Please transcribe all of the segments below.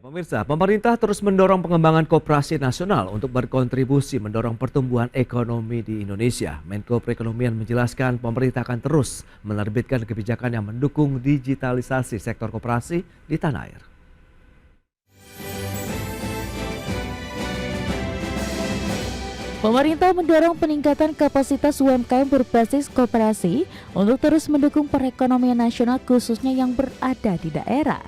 Pemirsa, pemerintah terus mendorong pengembangan koperasi nasional untuk berkontribusi mendorong pertumbuhan ekonomi di Indonesia. Menko Perekonomian menjelaskan pemerintah akan terus menerbitkan kebijakan yang mendukung digitalisasi sektor koperasi di tanah air. Pemerintah mendorong peningkatan kapasitas UMKM berbasis koperasi untuk terus mendukung perekonomian nasional khususnya yang berada di daerah.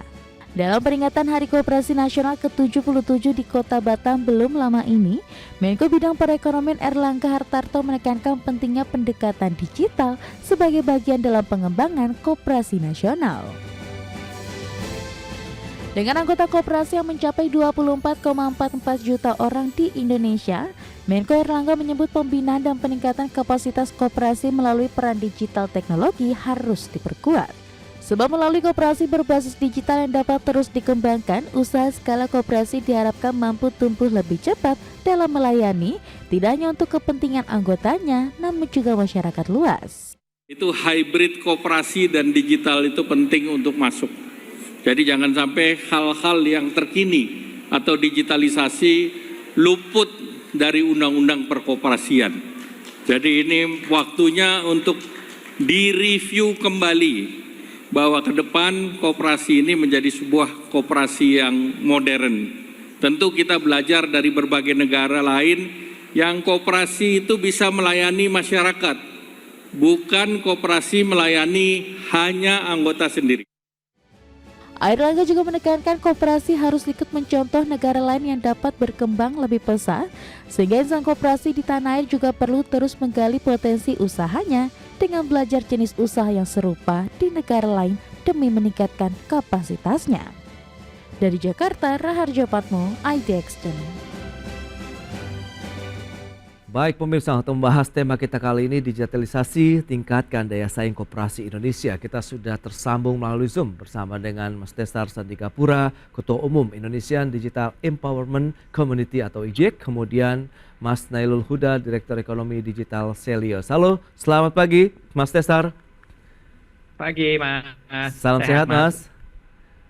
Dalam peringatan Hari Koperasi Nasional ke-77 di Kota Batam belum lama ini, Menko Bidang Perekonomian Erlangga Hartarto menekankan pentingnya pendekatan digital sebagai bagian dalam pengembangan koperasi nasional. Dengan anggota koperasi yang mencapai 24,44 juta orang di Indonesia, Menko Erlangga menyebut pembinaan dan peningkatan kapasitas koperasi melalui peran digital teknologi harus diperkuat. Sebab melalui koperasi berbasis digital yang dapat terus dikembangkan, usaha skala koperasi diharapkan mampu tumbuh lebih cepat dalam melayani tidak hanya untuk kepentingan anggotanya, namun juga masyarakat luas. Itu hybrid koperasi dan digital itu penting untuk masuk. Jadi jangan sampai hal-hal yang terkini atau digitalisasi luput dari undang-undang perkoperasian. Jadi ini waktunya untuk direview kembali bahwa ke depan koperasi ini menjadi sebuah koperasi yang modern. Tentu kita belajar dari berbagai negara lain yang koperasi itu bisa melayani masyarakat, bukan koperasi melayani hanya anggota sendiri. Erlangga juga menekankan koperasi harus ikut mencontoh negara lain yang dapat berkembang lebih pesat, sehingga insan koperasi di tanah air juga perlu terus menggali potensi usahanya dengan belajar jenis usaha yang serupa di negara lain demi meningkatkan kapasitasnya. Dari Jakarta, Raharjo Patmo, IDX Channel. Baik pemirsa, untuk membahas tema kita kali ini digitalisasi tingkatkan daya saing koperasi Indonesia. Kita sudah tersambung melalui Zoom bersama dengan Mas Desar Sandikapura, Ketua Umum Indonesian Digital Empowerment Community atau IJEC, kemudian Mas Nailul Huda, Direktur Ekonomi Digital Selios. Halo, selamat pagi Mas Desar. Pagi Mas. Salam sehat Mas.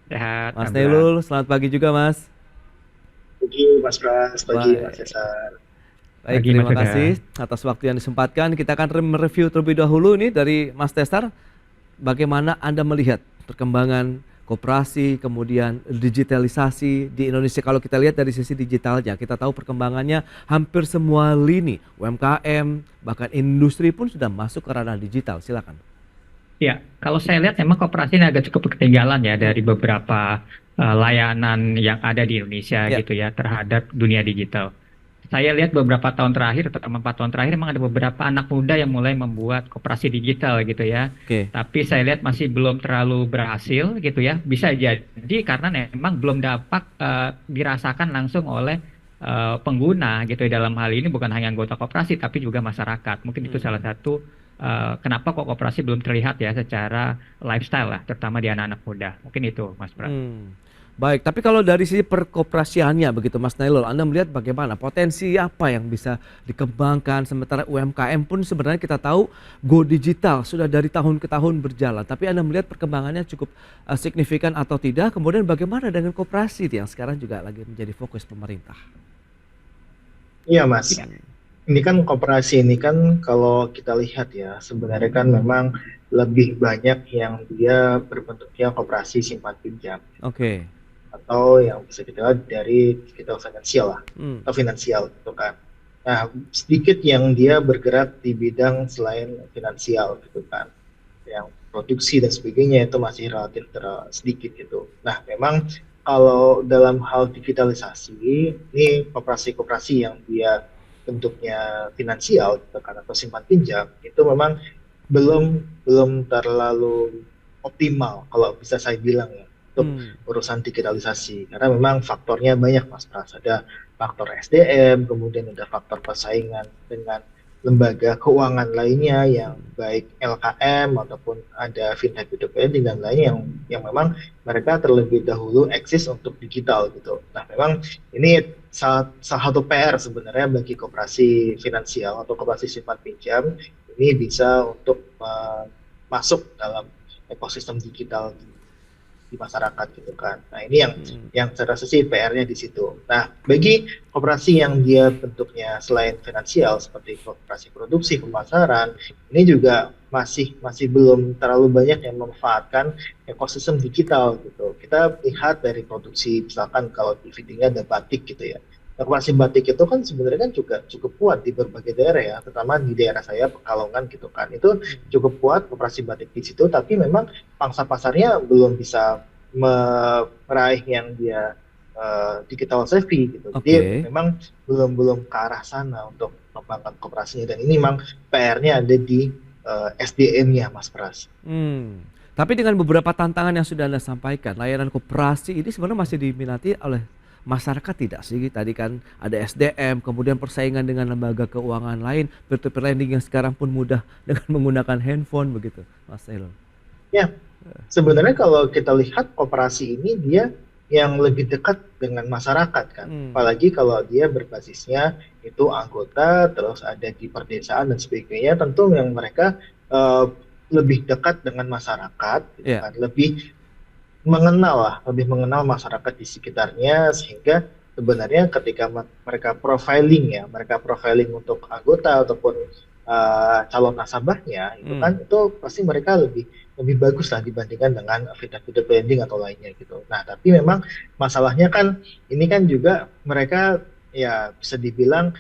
Sehat. Mas Nailul, selamat pagi juga Mas. Pagi Mas Pras, pagi Mas Desar. Baik, terima kasih atas waktu yang disempatkan. Kita akan mereview terlebih dahulu nih dari Mas Desar. Bagaimana Anda melihat perkembangan koperasi, kemudian digitalisasi di Indonesia. Kalau kita lihat dari sisi digitalnya, kita tahu perkembangannya hampir semua lini, UMKM, bahkan industri pun sudah masuk ke ranah digital. Silakan. Ya, kalau saya lihat memang koperasi ini agak cukup ketinggalan ya dari beberapa layanan yang ada di Indonesia gitu ya terhadap dunia digital. Saya lihat beberapa tahun terakhir, terutama 4 tahun terakhir, memang ada beberapa anak muda yang mulai membuat koperasi digital gitu ya. Tapi saya lihat masih belum terlalu berhasil gitu ya. Bisa jadi karena memang belum dapat dirasakan langsung oleh pengguna gitu. Dalam hal ini bukan hanya anggota koperasi, tapi juga masyarakat. Mungkin itu salah satu kenapa kok koperasi belum terlihat ya secara lifestyle lah, terutama di anak-anak muda. Mungkin itu, Mas Pras. Baik, tapi kalau dari sisi perkoperasiannya begitu Mas Nailul, Anda melihat bagaimana potensi apa yang bisa dikembangkan, sementara UMKM pun sebenarnya kita tahu go digital sudah dari tahun ke tahun berjalan, tapi Anda melihat perkembangannya cukup signifikan atau tidak, kemudian bagaimana dengan koperasi yang sekarang juga lagi menjadi fokus pemerintah? Iya Mas, ini kan koperasi ini kan kalau kita lihat ya sebenarnya kan memang lebih banyak yang dia berbentuknya koperasi simpan pinjam. Atau yang bisa kita lihat dari digital finansial lah, atau finansial gitu kan. Nah, sedikit yang dia bergerak di bidang selain finansial gitu kan. Yang produksi dan sebagainya itu masih relatif sedikit gitu. Nah, memang kalau dalam hal digitalisasi, ini koperasi-koperasi yang dia bentuknya finansial gitu kan, atau simpan pinjam, itu memang belum terlalu optimal kalau bisa saya bilang ya. Untuk urusan digitalisasi karena memang faktornya banyak Mas Pras, ada faktor SDM, kemudian ada faktor persaingan dengan lembaga keuangan lainnya yang baik LKM ataupun ada fintech P2P dan lainnya yang memang mereka terlebih dahulu eksis untuk digital gitu. Nah memang ini salah satu PR sebenarnya bagi koperasi finansial atau koperasi simpan pinjam ini bisa untuk masuk dalam ekosistem digital. di masyarakat gitu kan. Nah ini yang saya rasa sih PR-nya di situ. Nah bagi koperasi yang dia bentuknya selain finansial seperti koperasi produksi pemasaran, ini juga masih belum terlalu banyak yang memanfaatkan ekosistem digital gitu. Kita lihat dari produksi, misalkan kalau di feedingnya ada batik gitu ya. Koperasi batik itu kan sebenarnya kan juga cukup kuat di berbagai daerah ya, terutama di daerah saya Pekalongan gitu kan. Itu cukup kuat koperasi batik di situ, tapi memang pangsa pasarnya belum bisa meraih yang dia digital savvy gitu. Jadi memang belum ke arah sana untuk mengembangkan koperasinya, dan ini memang PR-nya ada di SDM-nya, Mas Pras. Tapi dengan beberapa tantangan yang sudah Anda sampaikan, layanan koperasi ini sebenarnya masih diminati oleh masyarakat tidak sih? Tadi kan ada SDM, kemudian persaingan dengan lembaga keuangan lain, peer-to-peer lending yang sekarang pun mudah dengan menggunakan handphone begitu, Mas Nailul. Ya, sebenarnya kalau kita lihat koperasi ini dia yang lebih dekat dengan masyarakat kan, apalagi kalau dia berbasisnya itu anggota, terus ada di perdesaan dan sebagainya, tentu yang mereka lebih dekat dengan masyarakat, gitu kan, lebih mengenal masyarakat di sekitarnya, sehingga sebenarnya ketika mereka profiling untuk anggota ataupun calon nasabahnya itu kan, itu pasti mereka lebih bagus lah dibandingkan dengan feeder lending atau lainnya gitu. Nah tapi memang masalahnya kan ini kan juga mereka ya bisa dibilang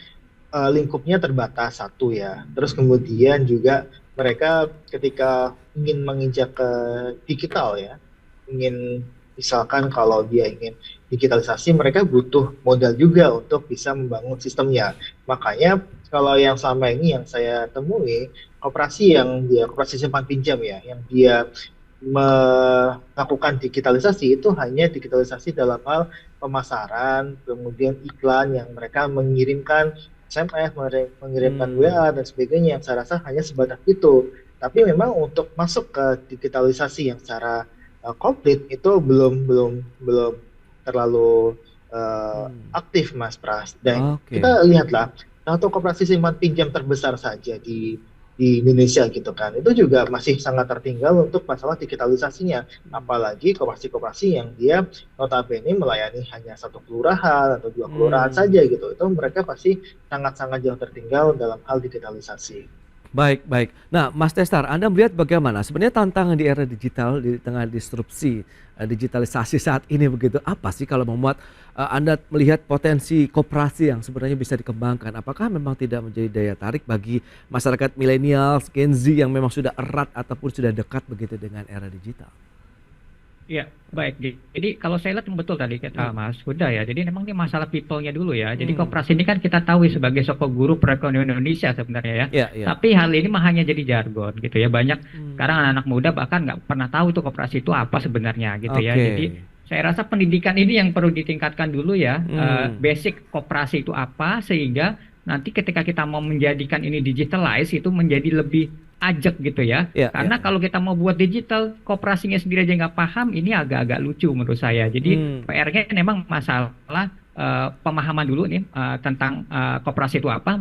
lingkupnya terbatas satu ya, terus kemudian juga mereka ketika ingin menginjak ke digital ya, ingin misalkan kalau dia ingin digitalisasi, mereka butuh modal juga untuk bisa membangun sistemnya. Makanya kalau yang selama ini yang saya temui, koperasi simpan pinjam ya, yang dia melakukan digitalisasi itu hanya digitalisasi dalam hal pemasaran, kemudian iklan yang mereka mengirimkan SMS, mengirimkan WA dan sebagainya, yang saya rasa hanya sebatas itu. Tapi memang untuk masuk ke digitalisasi yang secara komplit itu belum terlalu aktif, Mas Pras. Dan kita lihatlah satu koperasi simpan pinjam terbesar saja di Indonesia gitu kan, itu juga masih sangat tertinggal untuk masalah digitalisasinya. Apalagi koperasi-koperasi yang dia notabene melayani hanya satu kelurahan atau dua kelurahan saja gitu, itu mereka pasti sangat-sangat jauh tertinggal dalam hal digitalisasi. Baik. Nah, Mas Tesar, Anda melihat bagaimana sebenarnya tantangan di era digital di tengah disrupsi digitalisasi saat ini begitu? Apa sih kalau membuat Anda melihat potensi koperasi yang sebenarnya bisa dikembangkan? Apakah memang tidak menjadi daya tarik bagi masyarakat milenial, Gen Z yang memang sudah erat ataupun sudah dekat begitu dengan era digital? Iya, baik. Jadi kalau saya lihat betul tadi kata Mas Huda ya. Jadi memang ini masalah people-nya dulu ya. Jadi koperasi ini kan kita tahu sebagai sosok guru perekonomian Indonesia sebenarnya ya. Tapi hal ini mah hanya jadi jargon gitu ya. Banyak sekarang anak-anak muda bahkan nggak pernah tahu tuh koperasi itu apa sebenarnya gitu ya. Jadi saya rasa pendidikan ini yang perlu ditingkatkan dulu ya. Basic koperasi itu apa, sehingga nanti ketika kita mau menjadikan ini digitalize itu menjadi lebih ajak gitu ya. Karena kalau kita mau buat digital, koperasinya sendiri aja nggak paham, ini agak-agak lucu menurut saya. Jadi PR-nya memang masalah pemahaman dulu nih tentang koperasi itu apa.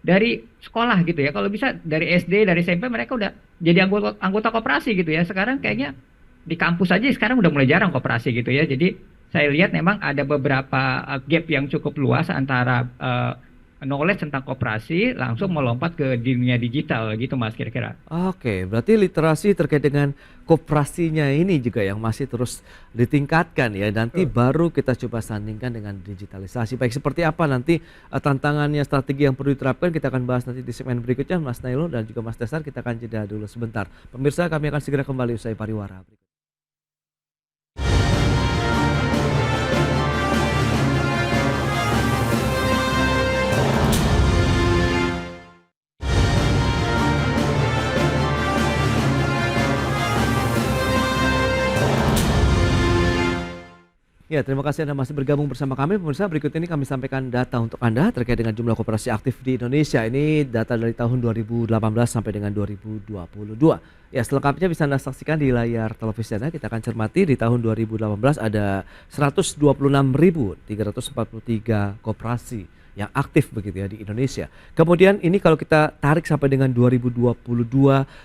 Dari sekolah gitu ya. Kalau bisa dari SD, dari SMP mereka udah jadi anggota koperasi gitu ya. Sekarang kayaknya di kampus aja sekarang udah mulai jarang koperasi gitu ya. Jadi saya lihat memang ada beberapa gap yang cukup luas antara knowledge tentang koperasi langsung melompat ke dunia digital gitu, Mas, kira-kira. Berarti literasi terkait dengan koperasinya ini juga yang masih terus ditingkatkan ya. Nanti baru kita coba sandingkan dengan digitalisasi. Baik, seperti apa nanti tantangannya, strategi yang perlu diterapkan, kita akan bahas nanti di segmen berikutnya, Mas Nailul dan juga Mas Tesar. Kita akan jeda dulu sebentar. Pemirsa, kami akan segera kembali usai pariwara. Ya, terima kasih Anda masih bergabung bersama kami. Pemirsa, berikut ini kami sampaikan data untuk Anda terkait dengan jumlah koperasi aktif di Indonesia. Ini data dari tahun 2018 sampai dengan 2022. Ya, selengkapnya bisa Anda saksikan di layar televisi Anda. Kita akan cermati di tahun 2018 ada 126.343 koperasi yang aktif begitu ya di Indonesia. Kemudian ini kalau kita tarik sampai dengan 2022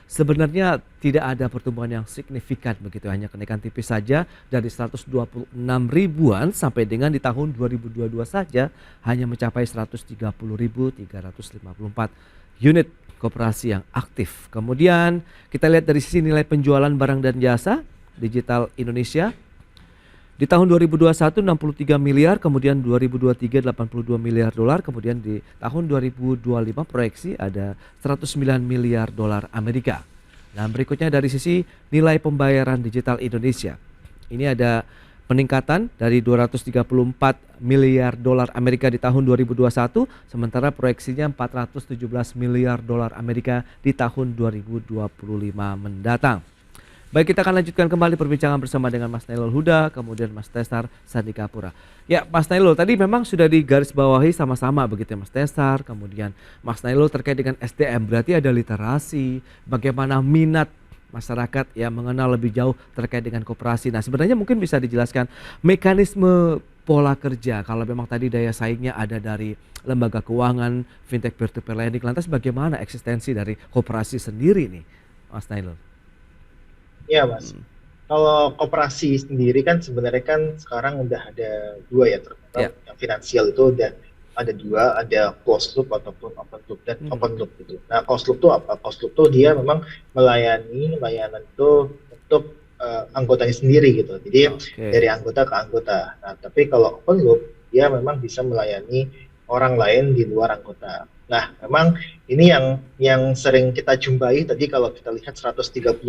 sebenarnya tidak ada pertumbuhan yang signifikan begitu, hanya kenaikan tipis saja dari 126 ribuan sampai dengan di tahun 2022 saja hanya mencapai 130.354 unit koperasi yang aktif. Kemudian kita lihat dari sisi nilai penjualan barang dan jasa digital Indonesia. Di tahun 2021 63 miliar, kemudian 2023 82 miliar dolar, kemudian di tahun 2025 proyeksi ada 109 miliar dolar Amerika. Nah, berikutnya dari sisi nilai pembayaran digital Indonesia. Ini ada peningkatan dari 234 miliar dolar Amerika di tahun 2021, sementara proyeksinya 417 miliar dolar Amerika di tahun 2025 mendatang. Baik, kita akan lanjutkan kembali perbincangan bersama dengan Mas Nailul Huda, kemudian Mas Tesar Sandikapura. Ya, Mas Nailul, tadi memang sudah digarisbawahi sama-sama begitu ya Mas Tesar, kemudian Mas Nailul terkait dengan SDM, berarti ada literasi, bagaimana minat masyarakat yang mengenal lebih jauh terkait dengan koperasi. Nah, sebenarnya mungkin bisa dijelaskan mekanisme pola kerja kalau memang tadi daya saingnya ada dari lembaga keuangan, fintech, peer-to-peer lending, lantas bagaimana eksistensi dari koperasi sendiri nih, Mas Nailul? Iya Mas, kalau koperasi sendiri kan sebenarnya kan sekarang udah ada dua ya, terutama yang finansial itu udah ada dua, ada closed loop ataupun open loop dan open loop gitu. Nah, closed loop itu apa? Closed loop itu dia memang melayani layanan itu untuk anggotanya sendiri gitu. Jadi dari anggota ke anggota. Nah, tapi kalau open loop dia memang bisa melayani orang lain di luar anggota. Nah, memang ini yang sering kita jumpai tadi kalau kita lihat 130.000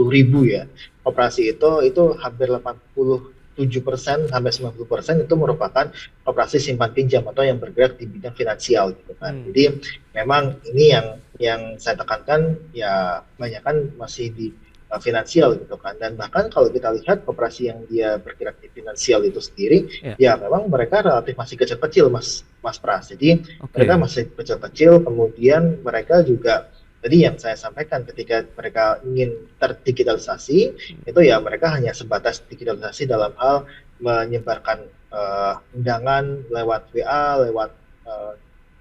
ya koperasi itu hampir 87% sampai 90% itu merupakan koperasi simpan pinjam atau yang bergerak di bidang finansial gitu kan. Jadi memang ini yang saya tekankan ya banyak kan masih di finansial gitu kan, dan bahkan kalau kita lihat koperasi yang dia bergerak di finansial itu sendiri ya memang mereka relatif masih kecil-kecil Mas Pras, jadi mereka masih kecil-kecil, kemudian mereka juga tadi yang saya sampaikan ketika mereka ingin terdigitalisasi itu ya mereka hanya sebatas digitalisasi dalam hal menyebarkan undangan lewat WA, lewat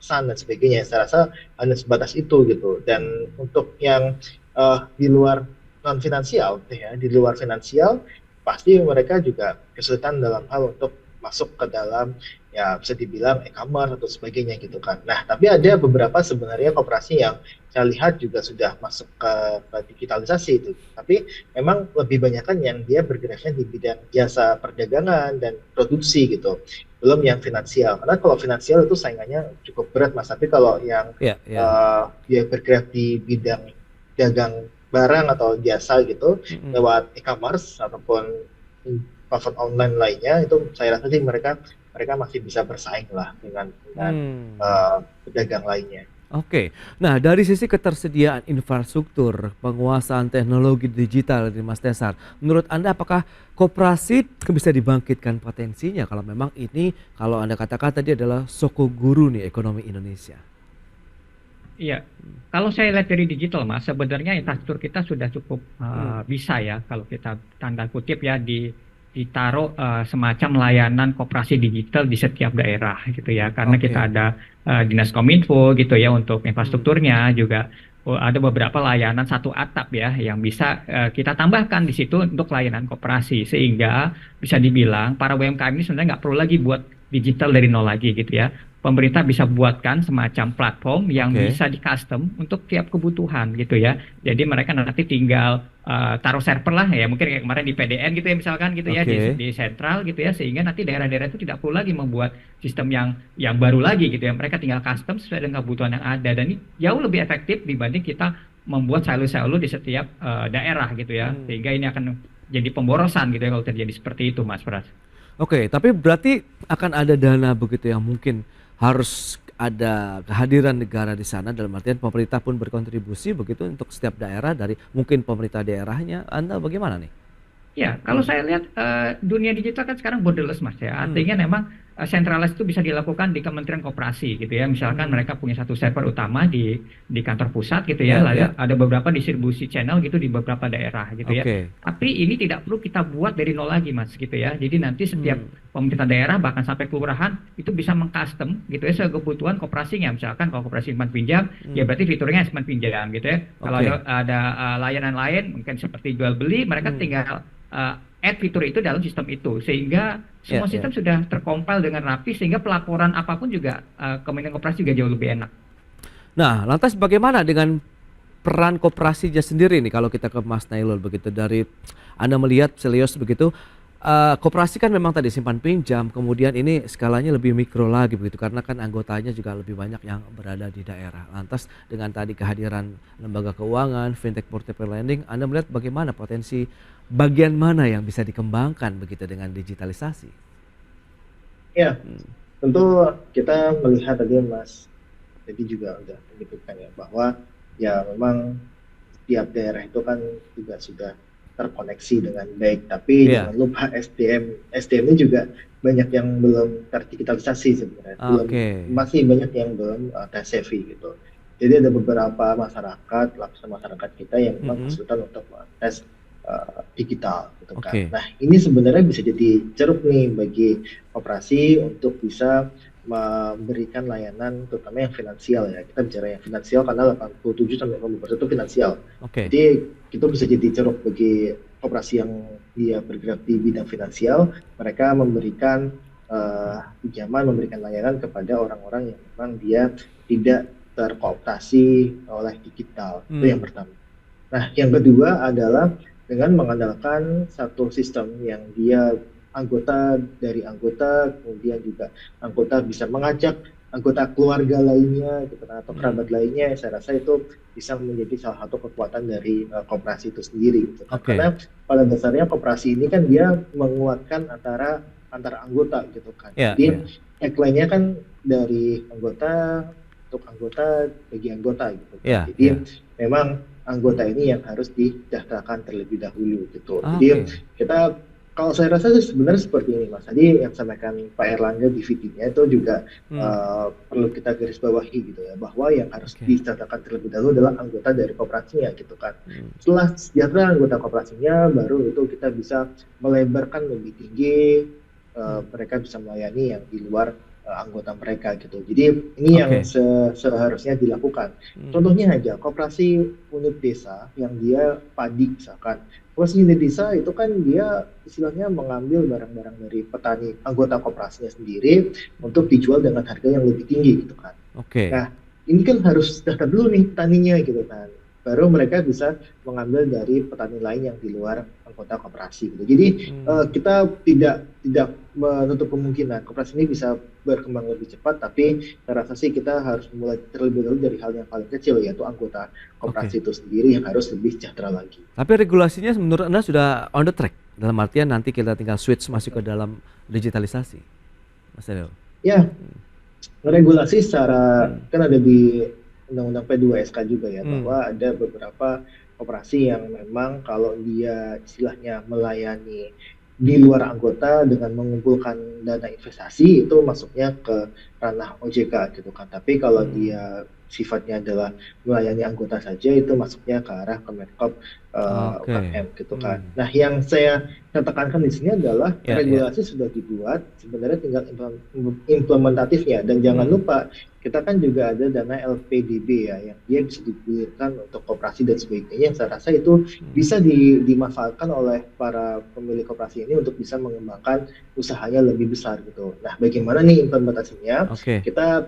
pesan dan sebagainya. Saya rasa hanya sebatas itu gitu, dan untuk yang di luar non finansial ya, di luar finansial pasti mereka juga kesulitan dalam hal untuk masuk ke dalam ya bisa dibilang e-commerce atau sebagainya gitu kan. Nah, tapi ada beberapa sebenarnya koperasi yang saya lihat juga sudah masuk ke digitalisasi itu, tapi memang lebih banyak kan yang dia bergeraknya di bidang jasa perdagangan dan produksi gitu, belum yang finansial. Karena kalau finansial itu saingannya cukup berat Mas, tapi kalau yang dia bergerak di bidang dagang barang atau jasa gitu lewat e-commerce ataupun platform online lainnya, itu saya rasa sih mereka masih bisa bersaing lah dengan pedagang lainnya. Oke, nah dari sisi ketersediaan infrastruktur, penguasaan teknologi digital di Mas Tesar, menurut Anda apakah koperasi bisa dibangkitkan potensinya kalau memang ini kalau Anda katakan tadi adalah soko guru nih ekonomi Indonesia? Iya, kalau saya lihat dari digital Mas, sebenarnya infrastruktur kita sudah cukup bisa ya, kalau kita tanda kutip ya ditaruh semacam layanan koperasi digital di setiap daerah gitu ya, karena kita ada Dinas Kominfo gitu ya untuk infrastrukturnya, juga ada beberapa layanan satu atap ya yang bisa kita tambahkan di situ untuk layanan koperasi, sehingga bisa dibilang para UMKM ini sebenarnya nggak perlu lagi buat digital dari nol lagi gitu ya. Pemerintah bisa buatkan semacam platform yang bisa di custom untuk tiap kebutuhan gitu ya. Jadi mereka nanti tinggal taruh server lah ya, mungkin kayak kemarin di PDN gitu ya misalkan gitu ya, di sentral gitu ya, sehingga nanti daerah-daerah itu tidak perlu lagi membuat sistem yang baru lagi gitu ya. Mereka tinggal custom sesuai dengan kebutuhan yang ada, dan ini jauh lebih efektif dibanding kita membuat silo-silo di setiap daerah gitu ya. Sehingga ini akan jadi pemborosan gitu ya kalau terjadi seperti itu Mas Pras. Oke, tapi berarti akan ada dana begitu yang mungkin harus ada kehadiran negara di sana, dalam artian pemerintah pun berkontribusi begitu untuk setiap daerah dari mungkin pemerintah daerahnya. Anda bagaimana nih? Ya, kalau saya lihat dunia digital kan sekarang borderless Mas ya. Artinya memang centralized itu bisa dilakukan di Kementerian Koperasi gitu ya. Misalkan mereka punya satu server utama di kantor pusat gitu ya. Lalu ada beberapa distribusi channel gitu di beberapa daerah gitu ya. Tapi ini tidak perlu kita buat dari nol lagi Mas gitu ya. Jadi nanti setiap pemerintah daerah bahkan sampai kelurahan itu bisa mengcustom gitu ya sesuai kebutuhan koperasinya. Misalkan kalau koperasi simpan pinjam ya berarti fiturnya simpan pinjam gitu ya. Kalau ada layanan lain mungkin seperti jual beli, mereka tinggal add fitur itu dalam sistem itu, sehingga semua sistem sudah terkompil dengan rapi, sehingga pelaporan apapun juga Kementerian Koperasi juga jauh lebih enak. Nah, lantas bagaimana dengan peran koperasinya sendiri nih kalau kita ke Mas Nailul begitu, dari Anda melihat Selyos begitu, koperasi kan memang tadi simpan pinjam, kemudian ini skalanya lebih mikro lagi begitu karena kan anggotanya juga lebih banyak yang berada di daerah. Lantas dengan tadi kehadiran lembaga keuangan, fintech portfolio lending, Anda melihat bagaimana potensi bagian mana yang bisa dikembangkan begitu dengan digitalisasi? Ya, tentu kita melihat tadi Mas, jadi juga udah menyebutkan ya bahwa ya memang setiap daerah itu kan juga sudah terkoneksi dengan baik, tapi jangan lupa SDM ini juga banyak yang belum terdigitalisasi sebenarnya, masih banyak yang belum tech savvy gitu. Jadi ada beberapa masyarakat, lapisan masyarakat kita yang memang kesulitan untuk tes digital gitu kan. Nah ini sebenarnya bisa jadi ceruk nih bagi koperasi untuk bisa memberikan layanan terutama yang finansial ya. Kita bicara yang finansial karena 87-90% itu finansial. Jadi itu bisa jadi ceruk bagi koperasi yang dia bergerak di bidang finansial. Mereka memberikan pinjaman, memberikan layanan kepada orang-orang yang memang dia tidak terkooptasi oleh digital. Itu yang pertama. Nah yang kedua adalah dengan mengandalkan satu sistem yang dia anggota dari anggota, kemudian juga anggota bisa mengajak anggota keluarga lainnya gitu, atau kerabat lainnya. Saya rasa itu bisa menjadi salah satu kekuatan dari koperasi itu sendiri gitu. Karena pada dasarnya koperasi ini kan dia menguatkan antara anggota gitu kan. Jadi tagline-nya kan dari anggota untuk anggota bagi anggota gitu. Jadi memang anggota ini yang harus disejahterakan terlebih dahulu gitu. Jadi kita, kalau saya rasa sebenarnya seperti ini Mas. Tadi yang sampaikan Pak Erlangga di video-nya itu juga perlu kita garis bawahi gitu ya, bahwa yang harus disejahterakan terlebih dahulu adalah anggota dari koperasinya gitu kan. Setelah sejahtera anggota koperasinya, baru itu kita bisa melebarkan lebih tinggi, mereka bisa melayani yang di luar anggota mereka gitu. Jadi ini yang seharusnya dilakukan. Contohnya aja koperasi unit desa yang dia padi misalkan. Koperasi unit desa itu kan dia istilahnya mengambil barang-barang dari petani anggota koperasinya sendiri untuk dijual dengan harga yang lebih tinggi gitu kan. Nah ini kan harus daftar dulu nih petaninya gitu kan. Baru mereka bisa mengambil dari petani lain yang di luar anggota koperasi gitu. Jadi kita tidak menutup kemungkinan koperasi ini bisa berkembang lebih cepat, tapi saya rasa sih kita harus mulai terlebih dahulu dari hal yang paling kecil, yaitu anggota koperasi itu sendiri yang harus lebih sejahtera lagi. Tapi regulasinya menurut Anda sudah on the track, dalam artian nanti kita tinggal switch masuk ke dalam digitalisasi, Mas Daniel? Ya, regulasi secara kan ada di Undang-Undang P2SK juga ya, bahwa ada beberapa koperasi yang memang kalau dia istilahnya melayani di luar anggota dengan mengumpulkan dana investasi itu masuknya ke ranah OJK gitu kan. Tapi kalau dia sifatnya adalah melayani anggota saja itu masuknya ke arah Kemenkop UKM gitu kan. Nah yang saya tekankan di sini adalah regulasi sudah dibuat, sebenarnya tinggal implementatifnya. Dan jangan lupa kita kan juga ada dana LPDB ya, yang dia bisa digulirkan untuk koperasi dan sebagainya, yang saya rasa itu bisa dimanfaatkan oleh para pemilik koperasi ini untuk bisa mengembangkan usahanya lebih besar gitu. Nah bagaimana nih implementasinya? Kita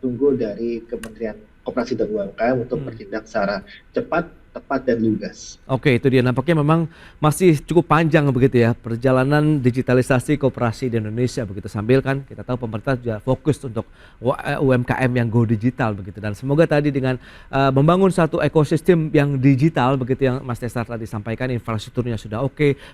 tunggu dari Kementerian Koperasi dan UMKM untuk bertindak secara cepat, tepat dan lugas. Itu dia, nampaknya memang masih cukup panjang begitu ya perjalanan digitalisasi koperasi di Indonesia begitu, sambil kan kita tahu pemerintah juga fokus untuk UMKM yang go digital begitu, dan semoga tadi dengan membangun satu ekosistem yang digital begitu yang Mas Tesar tadi sampaikan, infrastrukturnya sudah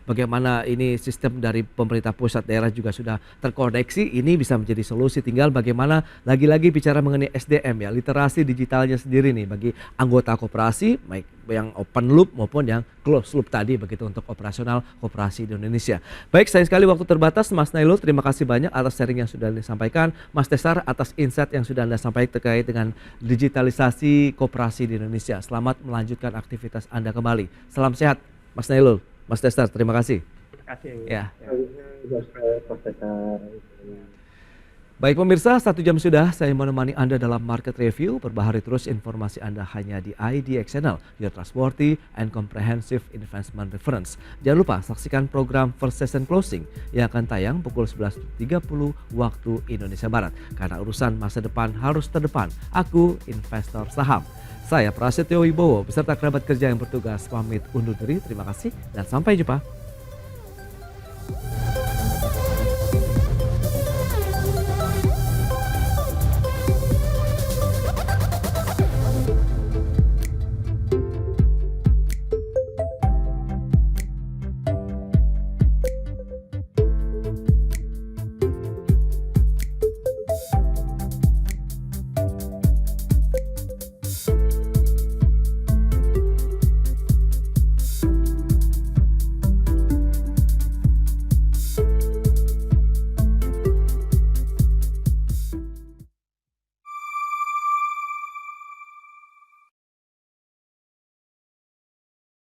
bagaimana ini sistem dari pemerintah pusat daerah juga sudah terkoneksi, ini bisa menjadi solusi. Tinggal bagaimana lagi-lagi bicara mengenai SDM ya, literasi digitalnya sendiri nih bagi anggota koperasi, baik yang open loop maupun yang closed loop tadi begitu untuk operasional koperasi di Indonesia. Baik, sayang sekali waktu terbatas Mas Nailul, terima kasih banyak atas sharing yang sudah disampaikan. Mas Tesar atas insight yang sudah Anda sampaikan terkait dengan digitalisasi koperasi di Indonesia. Selamat melanjutkan aktivitas Anda kembali. Salam sehat Mas Nailul, Mas Tesar, terima kasih. Terima kasih. Ya. Profesor. Baik pemirsa, 1 jam sudah saya menemani Anda dalam Market Review. Perbaharui terus informasi Anda hanya di IDX Channel, your trustworthy and comprehensive investment reference. Jangan lupa saksikan program First Session Closing yang akan tayang pukul 11.30 waktu Indonesia Barat. Karena urusan masa depan harus terdepan. Aku investor saham. Saya Prasetyo Wibowo beserta kerabat kerja yang bertugas pamit undur diri. Terima kasih dan sampai jumpa.